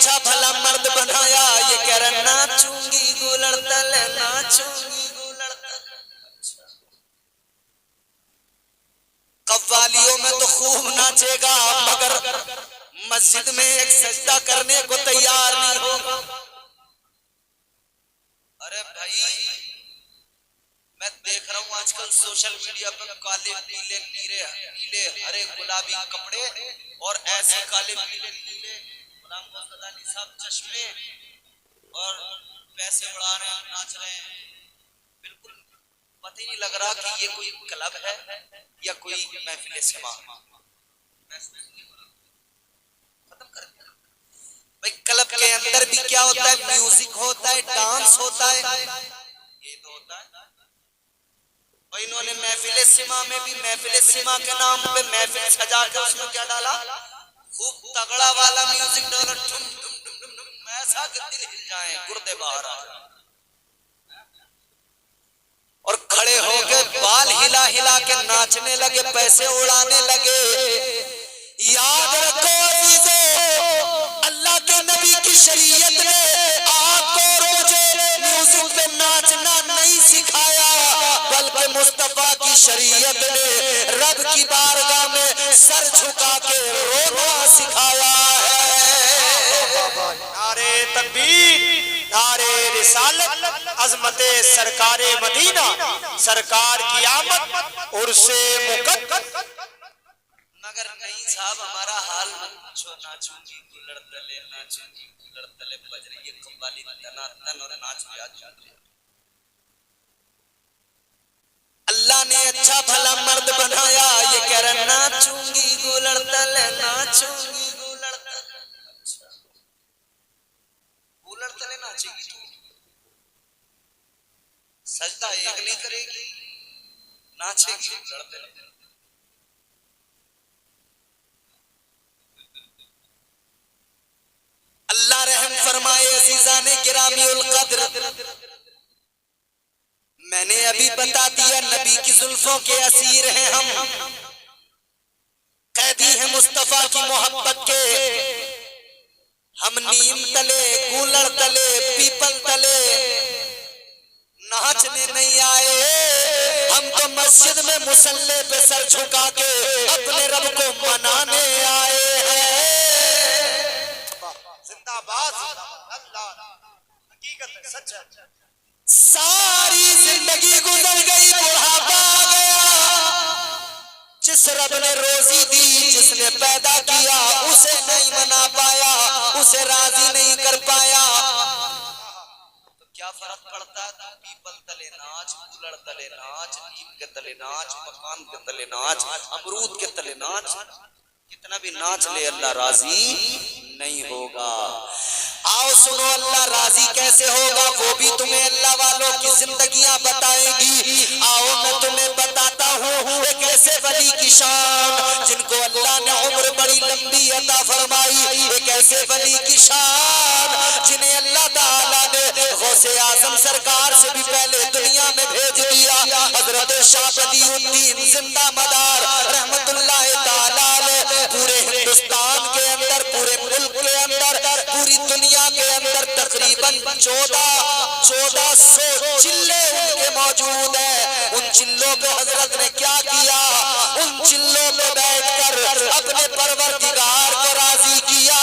अच्छा भला मर्द बनाया, ये कह रहा नाचूंगी गुलड़ तले, नाचूंगी गुलड़ तले। कव्वालियों में तो खूब नाचेगा, मगर मस्जिद में एक सजदा करने को तैयार नहीं होगा। अरे भाई, मैं देख रहा हूँ आजकल सोशल मीडिया पर काले पीले नीले नीले हरे गुलाबी कपड़े और ऐसे काले पीले नीले गुलाम गदानी साहब चश्मे और पैसे उड़ा रहे हैं, नाच रहे हैं। बिल्कुल पता ही नहीं लग रहा कि ये कोई क्लब है या कोई महफिल सिमा। खत्म कर दिया भाई। क्लब के अंदर भी क्या होता है, म्यूजिक होता है, डांस होता है, ये तो होता है। और इन्होंने महफिल सिमा में भी महफिल सिमा के नाम पे महफिल सजा के उसमें क्या डाला, खूब तगड़ा वाला म्यूजिक डाला, ठुम ठुम ठुम ठुम ठुम, ऐसा कि दिल हिल जाए, गुर्दे बाहर आ जाए। और खड़े होकर बाल हिला हिला के नाचने लगे, पैसे उड़ाने लगे। याद रखो अजीजों, अल्लाह के नबी की शरीयत ने आपको और मुझे म्यूजिक पे नाचना नहीं सिखाया, बल्कि मुस्तफा की शरीयत ने रब की बारगाह में सर झुका के रोना सिखाया है। नारे तकबीर, नारे रिसालत, अजमते सरकारे मदीना, सरकार की आमद उर्से मुकद्दस। मगर नहीं साहब, हमारा हाल मत पूछो। नाचूंगी गुलड़ तले, नाचूंगी गुलड़ तले बज रही है कव्वाली तना तन और नाच पे आज। अल्लाह ने अच्छा भला मर्द बनाया, ये कह रहा नाचूंगी गुलड़ तले, नाचूंगी गुलड़ तले। अच्छा गुलड़ तले नाचेगी तू, सजदा एक नहीं करेगी, नाचेगी गुलड़ तले। अल्लाह रहम फरमाए अजीजाने गिरामी उल कद्र, मैंने अभी बता दिया नबी की जुल्फों के असीर हैं हम, कैदी हैं मुस्तफा की मोहब्बत के। हम नीम तले, कूलर तले, पीपल तले नाचने नहीं आए, हम तो मस्जिद में मुसल्ले पे सर झुका के अपने रब को मनाने आए हैं। जिंदाबाद, अल्लाह हकीकत है, सच है। सारी जिंदगी गुजर गई, बुढ़ापा आ गया। जिस रब ने रोजी दी, जिसने पैदा किया, उसे नहीं मना पाया, उसे राजी नहीं कर पाया, तो क्या फर्क पड़ता है? पीपल तले नाच, कूलड़ तले नाच, नीम के तले नाच, मकान के तले नाच, अमरूद के तले नाच, कितना भी नाच ले अल्लाह राजी नहीं होगा। आओ सुनो, अल्लाह राजी कैसे होगा वो भी तुम्हें अल्लाह वालों की जिंदगियां बताएंगी। आओ मैं तुम्हें बताता हूँ एक ऐसे वली की शान, जिनको अल्लाह ने उम्र बड़ी लंबी अता फरमाई। एक ऐसे वली की शान जिन्हें अल्लाह ताला ने गौसे आजम सरकार से भी पहले दुनिया में भेज दिया। हजरत शाह बदियुद्दीन जिंदा मदार रहमतुल्लाह ताला अलैह पूरे हिंदुस्तान के अंदर, पूरे मुल्क के अंदर, पूरी दुनिया के अंदर तकरीबन 1400 चिल्ले उनके मौजूद है। उन चिल्लों पे हजरत ने क्या किया? उन चिल्लों पे बैठकर अपने परवरदिगार को राजी किया,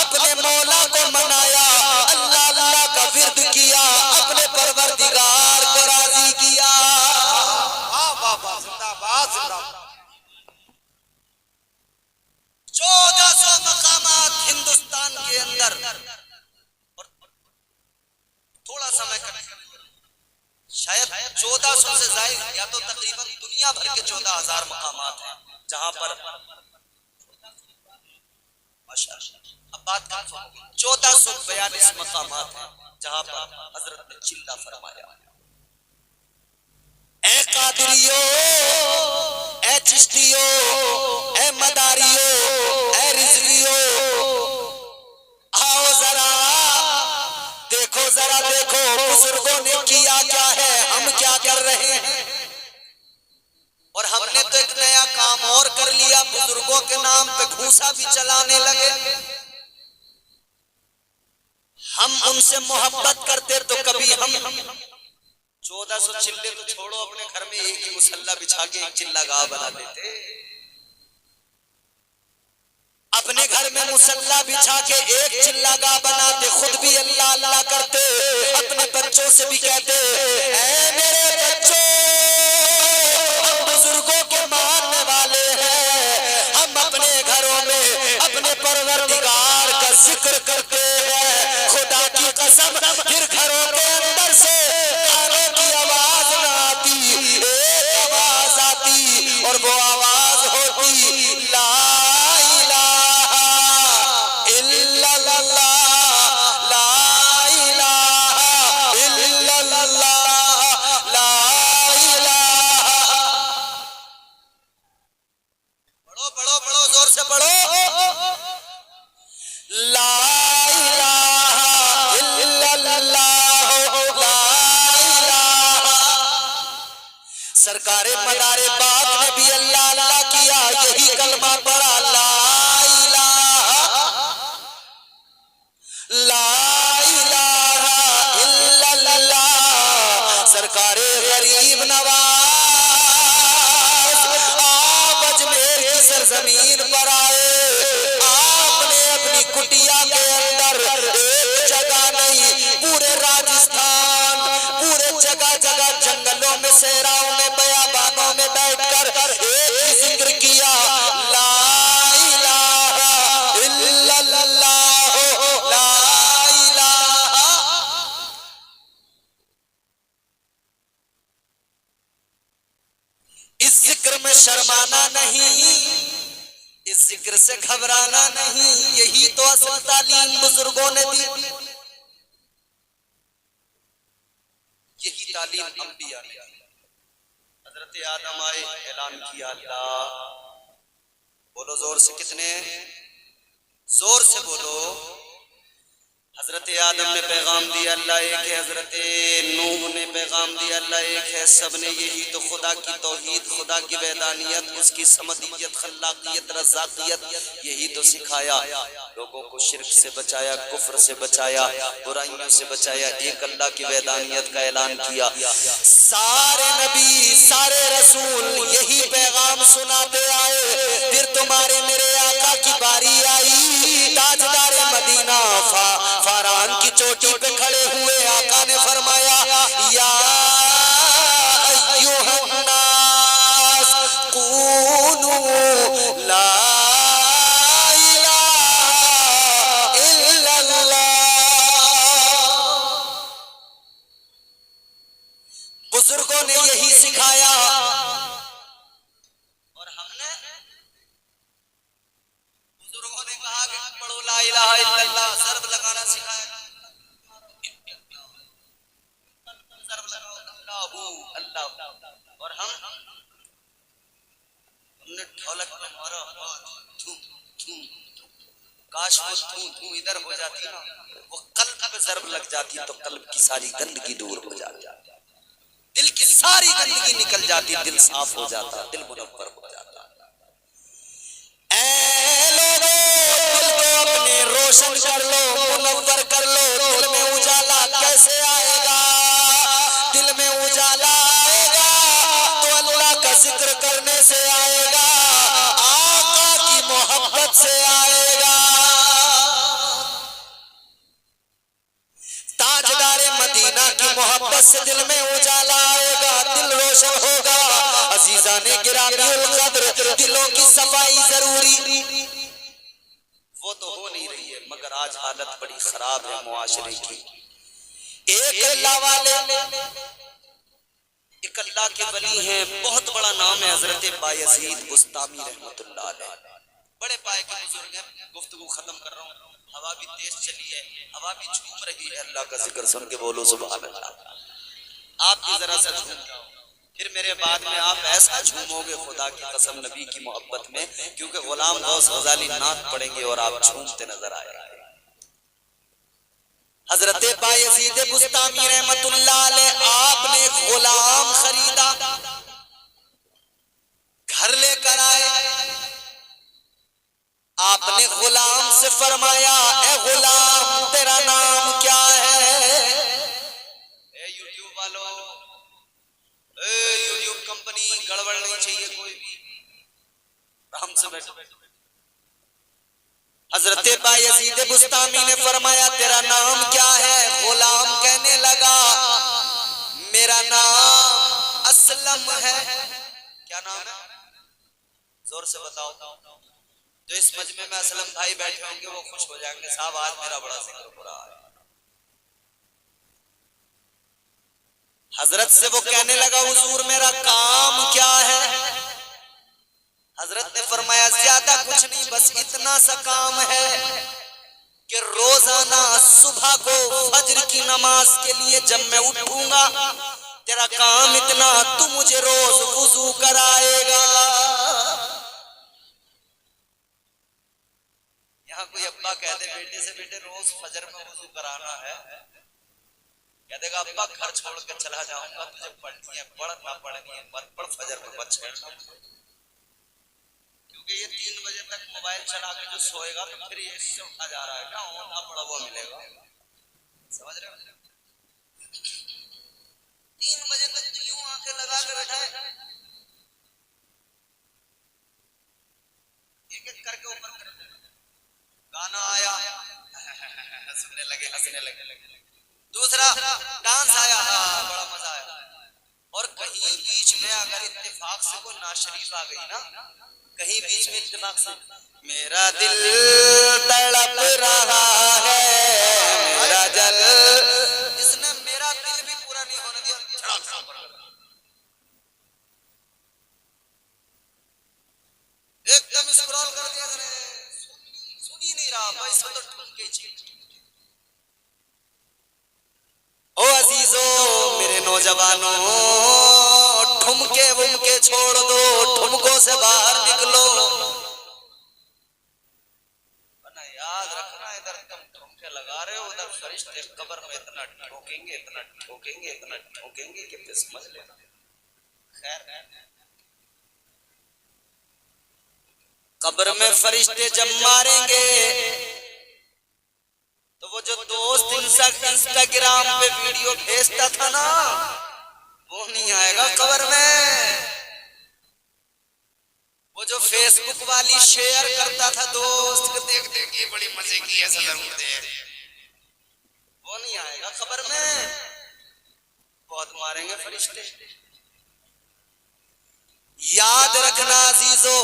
अपने मौला को मनाया, अल्लाह अल्लाह का विर्द किया, अपने परवरदिगार को राजी किया। वाह वाह वाह, जिंदाबाद जिंदाबाद। 1400 मकामात हिंदुस्तान के अंदर, और थोड़ा समय शायद 1400 से ज्यादा, या तो तकरीबन दुनिया भर के 14,000 मकामात हैं जहां पर अब बात का 1442 मकामात हैं जहां पर हजरत ने चिल्ला फरमाया, ए कादरियो, ए चिश्तियो, ए मदारियो, ए रिजवियो, आओ जरा देखो, जरा देखो बुजुर्गों ने किया क्या है, हम क्या कर रहे हैं। और हमने तो एक नया काम और कर लिया, बुजुर्गों के नाम पे घूसा भी चलाने लगे। हमसे मोहब्बत करते तो कभी हम 1400 चिल्ले तो छोड़ो, अपने घर में एक ही मुसल्ला बिछा के एक चिल्ला गाह बना लेते। अपने घर में मुसल्ला बिछा के एक चिल्ला गाह बनाते, खुद भी अल्लाह अल्लाह करते, अपने बच्चों से भी कहते ऐ मेरे बच्चों, हम बुजुर्गों के मानने वाले हैं, हम अपने घरों में अपने परवरदिगार का जिक्र करते हैं। खुदा की कसम, फिर घरों के अंदर से गानों की आवाज ना आती, एक आवाज आती और वो आवाज होती ला इलाहा इल्लल्लाह, ला इलाहा इल्लल्लाह, ला इलाहा। पढ़ो पढ़ो पढ़ो, जोर से पढ़ो, ला इलाहा इल्लल्लाह, ला इलाहा। सरकारे मदारे बाप ने भी अल्लाह अल्लाह किया, यही कलमा पढ़ा ला इलाहा, ला इलाहा इल्लल्लाह। सरकारे गरीब नवाज आप अजमेर की सरजमीन पर आए, आपने अपनी कुटिया के अंदर एक जगह नहीं, पूरे राजस्थान, पूरे जगह जगह जंगलों में, सहराओं में, बयाबानों में बैठकर एक ही जिक्र किया ला इलाहा इल्लल्लाह, ला इलाहा। इस जिक्र में शर्माना नहीं, इस जिक्र से घबराना नहीं, यही तो असल तालीम बुजुर्गों ने दी, यही तालीम अंबिया ने दी। हजरत आदम आए, ऐलान किया अल्लाह, बोलो जोर से, कितने जोर से बोलो। हजरत आदम ने पैगाम दिया अल्लाह एक है, हजरत नूह ने पैगाम दिया अल्लाह एक है, सब ने यही तो खुदा की तौहीद, खुदा की वैदानियत, उसकी समदियत, खल्लाकियत, रज़ाकियत, यही तो सिखाया। लोगों को शिर्क से बचाया, कुफ्र से बचाया, बुराइयों से बचाया, एक अल्लाह की वैदानियत का ऐलान किया। सारे नबी, सारे रसूल यही पैगाम सुनाते आए। फिर तुम्हारे मेरे आका की बारी आई, ताजदार मदीना फारान की चोटी पे खड़े हुए आका ने फरमाया या अय्युहन नास कूनू ला इलाहा इल्लल्लाह। बुजुर्गों ने यही सिखाया और हमने, बुजुर्गों ने कहा कि पढ़ो ला इलाहा इल्लल्लाह, ज़र्ब लगाना सिखाया, ज़र्ब लगाओ अल्लाहू अल्लाह, और हमने ढोलक में मारा, थू थू, काश वो थू थू इधर हो जाती ना, वो कल्ब पे ज़र्ब लग जाती तो कल्ब की सारी गंदगी दूर हो जाती, दिल की सारी गंदगी निकल जाती, दिल साफ हो जाता, दिल मुनव्वर हो जाता। ऐ लोगों, दिल को अपने रोशन कर लो, मुनव्वर कर लो। दिल में उजाला कैसे आएगा? दिल में उजाला आएगा तो अल्लाह का जिक्र करने से आएगा, आका की मोहब्बत से आएगा। ताजदारे मदीना की मोहब्बत से दिल में उजाला आएगा, दिल रोशन होगा। अजीजाने गिरामीउल कद्र, दिलों की सफाई जरूरी, वो तो हो नहीं रही है, मगर आज हालत बड़ी खराब है मुआशरे की। एक अल्लाह वाले, एक अल्लाह के वली हैं, बहुत बड़ा नाम है हजरत बायजीद बुस्तामी रहमतुल्लाह अलैह, बड़े पाए के बुजुर्ग हैं। गुफ्तगू खत्म कर रहा हूँ, हवा भी तेज चली है, हवा भी झूम रही है, अल्लाह का जिक्र सुन के बोलो सुभान अल्लाह। आप भी जरा सा झूम जाओ, फिर मेरे बाद में आप ऐसा झूमोगे खुदा की कसम नबी की मोहब्बत में, क्योंकि गुलाम गौस गजाली नात पढ़ेंगे और आप झूमते नजर आएंगे। हजरत बायजीद बुस्तामी रहमतुल्लाह अलैह, आपने गुलाम खरीदा, घर लेकर आए, आपने गुलाम से फरमाया ए गुलाम तेरा नाम क्या है? यूट्यूब कंपनी गड़बड़ नहीं चाहिए कोई भी, आराम से बैठो। हजरत बायजीद बुस्तामी ने फरमाया तेरा नाम क्या है? गुलाम कहने लगा मेरा नाम असलम है। क्या नाम है? जोर से बताओ। जो इस मजमे में असलम भाई बैठे होंगे वो खुश हो जाएंगे, साहब आज मेरा बड़ा जिक्र हो रहा है। हजरत से वो कहने लगा हुजूर मेरा काम क्या है? हजरत ने फरमाया ज्यादा कुछ नहीं, बस इतना सा काम है कि रोजाना सुबह को फजर की नमाज के लिए जब मैं उठूंगा तेरा काम इतना, तू मुझे रोज वुजू कराएगा। यहाँ कोई अब्बा कहते बेटे से बेटे रोज फजर में वुजू कराना है, कह देगा अब्बा घर छोड़ कर चला जाऊंगा, तुझे पढ़नी है पढ़, ना पढ़नी है मत पढ़, फजर में मत छेड़ना। क्योंकि ये 3 बजे तक मोबाइल चला के जो सोएगा तो फिर ये इससे उठा जा रहा है ना, ना पड़ा हुआ मिलेगा। समझ रहे हो? 3 बजे तक तो यूं आंखें लगा कर बैठा है, एक एक करके ऊपर कर गाना आया हंसने लगे, दूसरा डांस आया, बड़ा मजा आया। और कहीं बीच में अगर इत्तेफाक से कोई नाशरीफ आ गई ना, कहीं बीच में इत्तेफाक से मेरा दिल तड़प रहा है मेरा जल, इसने मेरा दिल भी पूरा नहीं होने दिया, एकदम स्क्रॉल कर दिया, सुन ही नहीं रहा, पैसा तो ठुमके चीज। ओ अजीजो मेरे नौजवानों, ठुमके वुमके छोड़ दो, ठुमकों से बाहर निकलो, वरना याद रखना इधर तुम ठुमके लगा रहे हो, उधर फरिश्ते कब्र में इतना ठोकेंगे इतना ठोकेंगे इतना ठोकेंगे कि फिर समझ लेना। खैर कब्र में फरिश्ते जब मारेंगे तो वो जो दोस्त इंस्टाग्राम पे वीडियो भेजता था ना, वो नहीं आएगा कब्र में। वो जो फेसबुक वाली शेयर करता था दोस्त को देख देख के बड़ी मजे की है सदर मुझे, वो नहीं आएगा कब्र में, बहुत मारेंगे फरिश्ते। याद रखना अजीजो।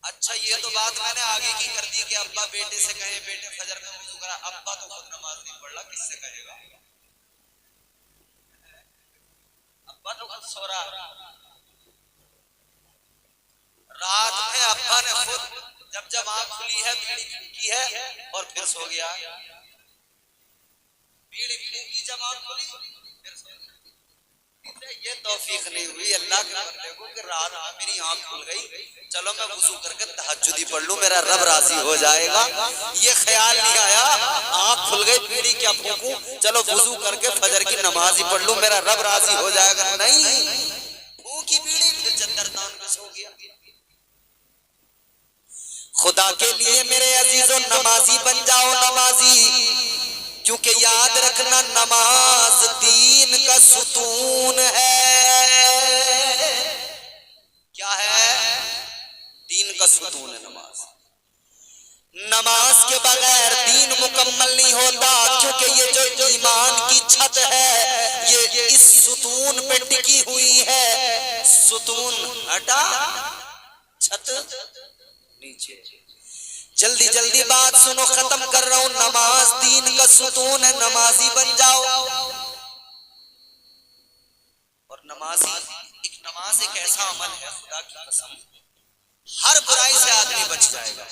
अच्छा ये तो बात मैंने आगे की कर दी कि अब्बा बेटे से कहे बेटे फजर में वुजू करा, अब्बा तो खुद नमाज नहीं पढ़ रहा, किससे कहेगा? अब्बा तो खुद सो रहा, रात में अब्बा ने खुद जब जब आंख खुली है बीड़ी फूकी है और फिर सो गया, बीड़ी फूकी जब आंख खुली फिर सो गया। ये तौफीक नहीं हुई अल्लाह के बंदे को कि रात में मेरी आंख खुल गई, चलो मैं वुजू करके तहज्जुदी पढ़ लूं, मेरा रब राजी हो जाएगा। ये ख्याल नहीं आया आंख खुल गई बीड़ी क्या फूकूं, चलो वुजू करके फजर की नमाज ही पढ़ लूं, मेरा रब राजी हो जाएगा। नहीं, फूकी बीड़ी फिर चद्दर तान के सो गया। खुदा के लिए मेरे अजीजों नमाजी बन जाओ, नमाजी, क्योंकि याद रखना नमाज दीन का सुतून है। क्या है? दीन का सुतून है नमाज। नमाज के बगैर दीन मुकम्मल नहीं होता, क्योंकि ये जो ईमान की छत है ये इस सुतून पे टिकी हुई है। सुतून हटा, छत नीचे। जल्दी जल्दी बात सुनो, खत्म कर रहा हूं। नमाज दीन का सुतून है, नमाजी बन जाओ। और नमाज एक ऐसा अमल है, खुदा की कसम, हर बुराई से आदमी बच जाएगा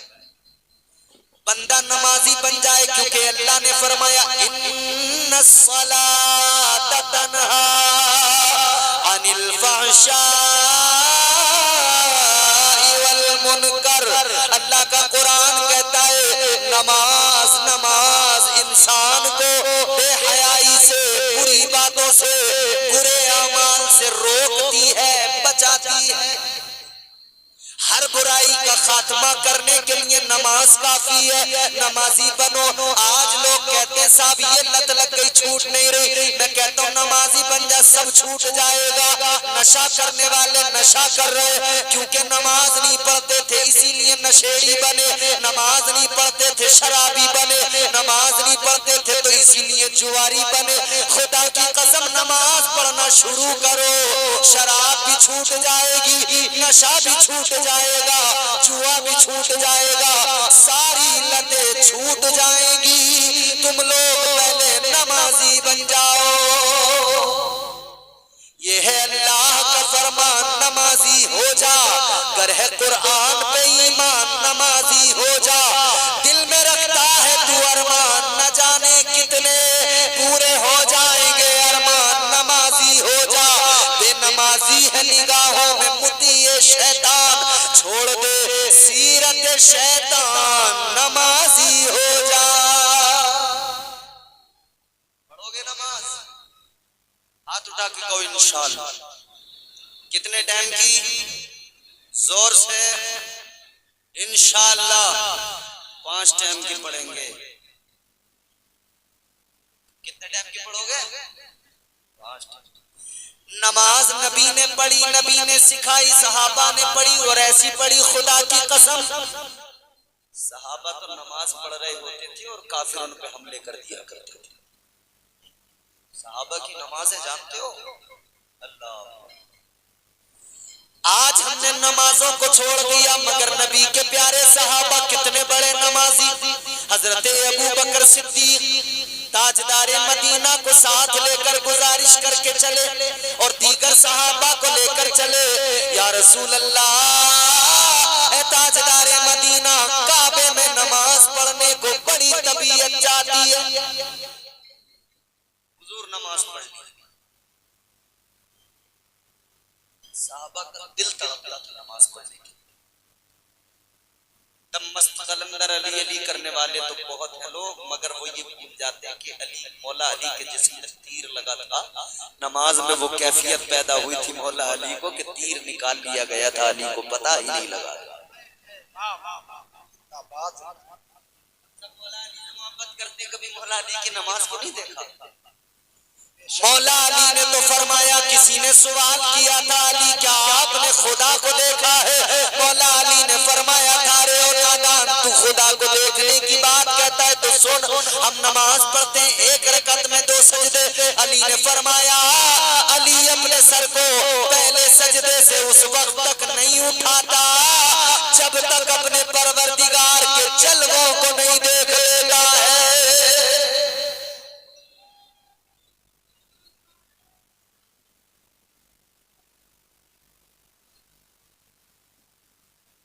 बंदा नमाजी बन जाए, क्योंकि अल्लाह ने फरमाया इन्नस सलात तन्हा अनिल फहशाई वल मुनकर। अल्लाह का कुरान कहता है नमाज नमाज इंसान को बेहयाई से, बुरी बातों से, बुरे अमाल से रोकती है, बचाती है। हर बुराई का खात्मा करने के लिए नमाज काफी है। नमाजी बनो। आज लोग कहते हैं साहब ये लत लग गई, छूट नहीं रही। मैं कहता हूँ नमाजी बन जा, सब छूट जाएगा। नशा करने वाले नशा कर रहे हैं क्योंकि नमाज नहीं पढ़ते थे, इसीलिए नशेड़ी बने। नमाज नहीं पढ़ते थे, शराबी बने। नमाज नहीं पढ़ते थे तो इसीलिए जुआरी बने। खुदा की कसम नमाज पढ़ना शुरू करो, शराब भी छूट जाएगी, नशा भी छूट जाएगा, जुआ भी छूट जाएगा, सारी लतें छूट जाएंगी। तुम लोग पहले नमाजी बन जाओ। ये है अल्लाह का फरमान, नमाजी हो जा। गर है कुरान पे ईमान, नमाजी हो जा। दिल में रखता है तू अरमान, न जाने कितने पूरे हो जाएंगे अरमान। नमाजी हो जा। बेनमाजी है निगाहों में मुतिए शैतान, छोड़ दे सीरत शैतान, नमाजी हो जा। पढ़ोगे नमाज? हाथ उठा के कहो इंशाअल्लाह। कितने टाइम की? जोर से इंशाअल्लाह 5 टाइम की पढ़ेंगे। कितने टाइम की पढ़ोगे? 5 टाइम। नमाज नबी ने पढ़ी, नबी ने सिखाई, सहाबा ने पढ़ी और ऐसी पढ़ी खुदा की कसम। सहाबा तो नमाज पढ़ रहे होते थे और काफिर उन पे हमले कर दिया करते थे। सहाबा की नमाजें जानते हो? अल्लाह। आज हमने नमाजों को छोड़ दिया, मगर नबी के प्यारे सहाबा कितने बड़े नमाजी। हजरत अबू बकर सिद्दीक ताजदारे मदीना को साथ लेकर गुजारिश करके चले और दीगर सहाबा को लेकर चले। या रसूल अल्लाह, ताजदारे मदीना काबे में नमाज पढ़ने को बड़ी तबीयत चाहती है। हुजूर नमाज पढ़नी। साहबा का दिल तड़पता था नमाज पढ़ने के। दम मस्त कलंदर अली अली करने वाले तो बहुत हैं लोग, मगर वो ये भूल जाते हैं कि अली, मौला अली के जिस्म में तीर लगा था नमाज में, वो कैफियत पैदा हुई थी मौला अली को कि तीर निकाल लिया गया था, अली को पता ही नहीं लगा। मौला अली से मोहब्बत करते, कभी मौला अली की नमाज को नहीं देखा। मौला अली ने तो फरमाया, किसी ने सवाल किया था अली क्या आपने खुदा को देखा है? मौला अली ने फरमाया, थारे और नादान, तू खुदा को देखने की बात कहता है तो सुन, हम नमाज पढ़ते हैं 1 रकत में 2 सजदे। अली ने फरमाया, अली अपने सर को पहले सजदे से उस वक्त तक नहीं उठाता जब तक अपने परवरदिगार के जलवों को नहीं देख लेता है।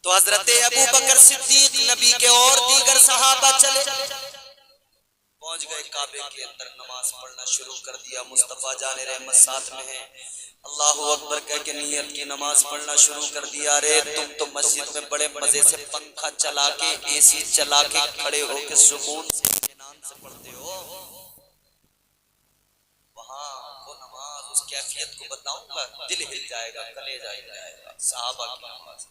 तो हजरत अबू बकर सिद्दीक, नबी के और दीगर सहाबा चले, पहुंच गए काबे के अंदर, नमाज पढ़ना शुरू कर दिया। मुस्तफा जाने रहमत साथ में है, अल्लाहू अकबर कह के नियत की नमाज पढ़ना शुरू कर दिया। अरे तुम तो मस्जिद में बड़े मजे से पंखा चला के, एसी चला के, खड़े होके सुकून से इत्मीनान से पढ़ते हो। वहां वो नमाज, उस कैफियत को बताऊंगा, दिल हिल जाएगा, कलेजा हिल जाएगा। सहाबा की नमाज